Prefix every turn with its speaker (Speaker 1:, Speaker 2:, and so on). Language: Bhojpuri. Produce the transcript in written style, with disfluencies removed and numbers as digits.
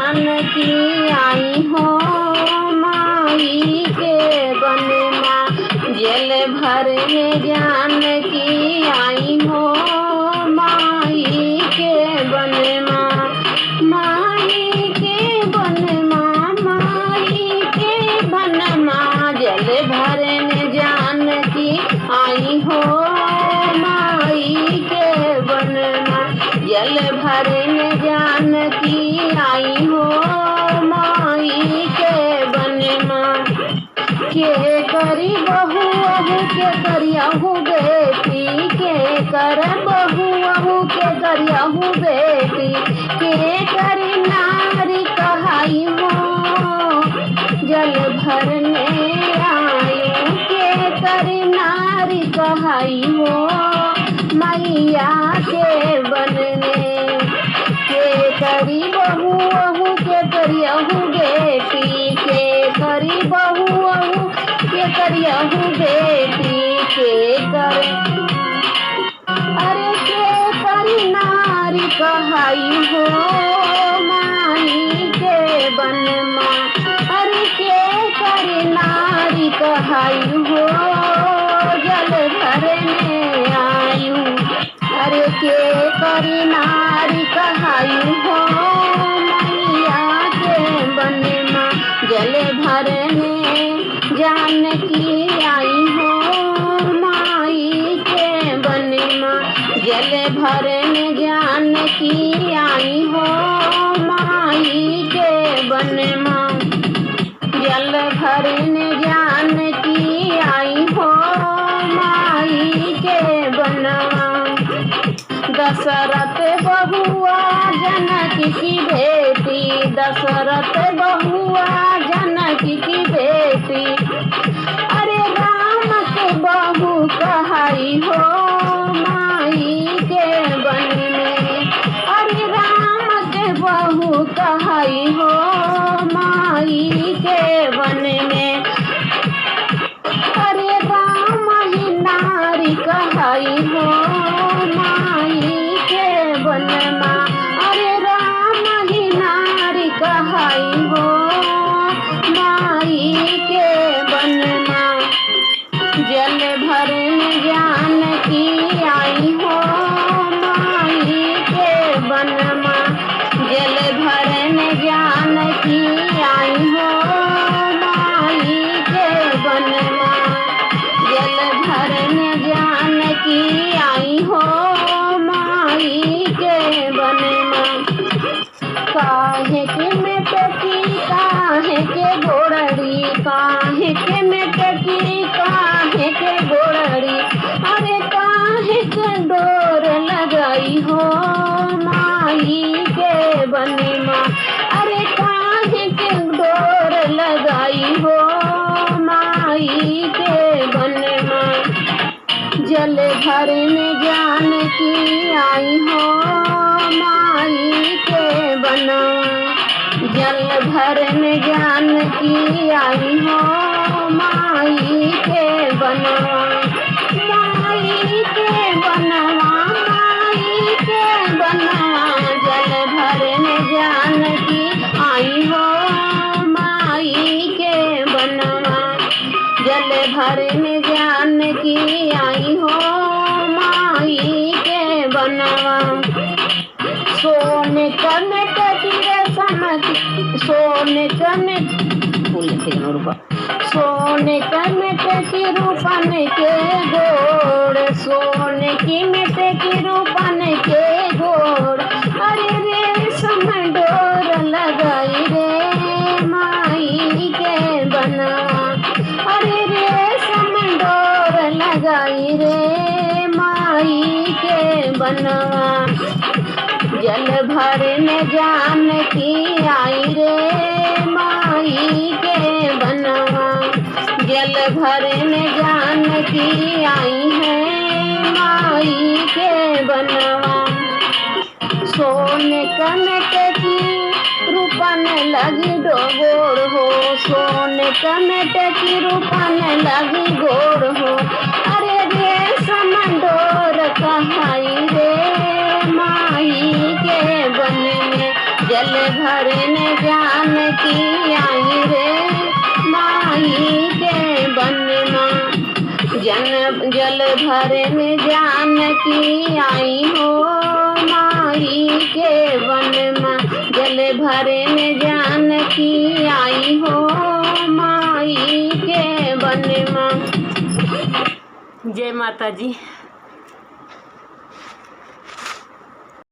Speaker 1: जानकी आई हो माई के बन माँ। जल भर में जानकी आई हो माई के बन माँ। माई के बन माँ, माई के बन माँ। जल भर में जानकी आई हो माई के बन माँ। जल भर में जानकी आई हो माई के बन माँ। के करी बहू अहू के करियाहू बेटी, के कर बहू अहू के करियाहू बेटी। के करी नारी कहाई हो जल भरने आयु। के करी नारी कहाई हो मैया के बनने। के करी बहू अहू के करियाहू बेटी, के करी बहू अहू के करियाहू बेटी। के करे अरे के करी नारी कहाई हो माई के बन माँ। अरे के करी नारी कहाई हो जल भरने आयु। अरे के करी नारी कहाई हो मैया के बन माँ। जल भरने जानकी आई हो माई के बन माँ। जल भरने जानकी आई हो माई के बन माँ। जल भरने जानकी आई हो माई के बन माँ। दशरथ बहुआ जनकी की बेटी, दशरथ बहुआ जनकी की बेटी। अरे राम के बहू कहाई हो माई के बन में। अरे राम के बहू कहाई हो माई के बन में। अरे राम ही नारी कहाई हो माई के बन माँ। अरे राम ही नारी कहाई हो माई के बन माँ। जल भरने जानकी आई हो माई के बन माँ। जल भरने जानकी आई हो माई के बन माँ। जल भरने जानकी आई हो माई के बन माँ। काहे के मेटकी काहे के गोड़ड़ी, काहे के मेटकी काहे के गोड़ड़ी। अरे काहे के डोर लगाई हो माई के बन माँ। अरे काहे के डोर लगाई हो माई के बन माँ। जल भरने जानकी आई हो माई के बन। जल भरने जानकी आई हो माई के बन। माई के बनवा, माई के बनवा। जल भरने जानकी आई हो माई के बनवा। जल भरने जानकी आई हो माई के बनवा। सोने का मेटकी रेशम की, सोने का सोने का मेटकी रूपन के गोड़, सोने की मेटकी रूपन के गोड़। अरे रेशम डोर लगाई रे माई के बनवा। अरे रेशम डोर लगाई रे माई के बनवा। जल भरने जानकी आई रे माई के बनवा। जल भरने जानकी आई है माई के बनवा। सोने का मेटकी रूपन लगी डोगोर हो, सोने का मेटकी रूपन लगी गोर हो। अरे रेशम डोर कहाई रे माई के बन में। जल भरन जानकी आई रे माई के वनमा। जल भरन जानकी आई हो माई के वनमा। जल भरन जानकी आई हो माई के वनमा। जय माता जी।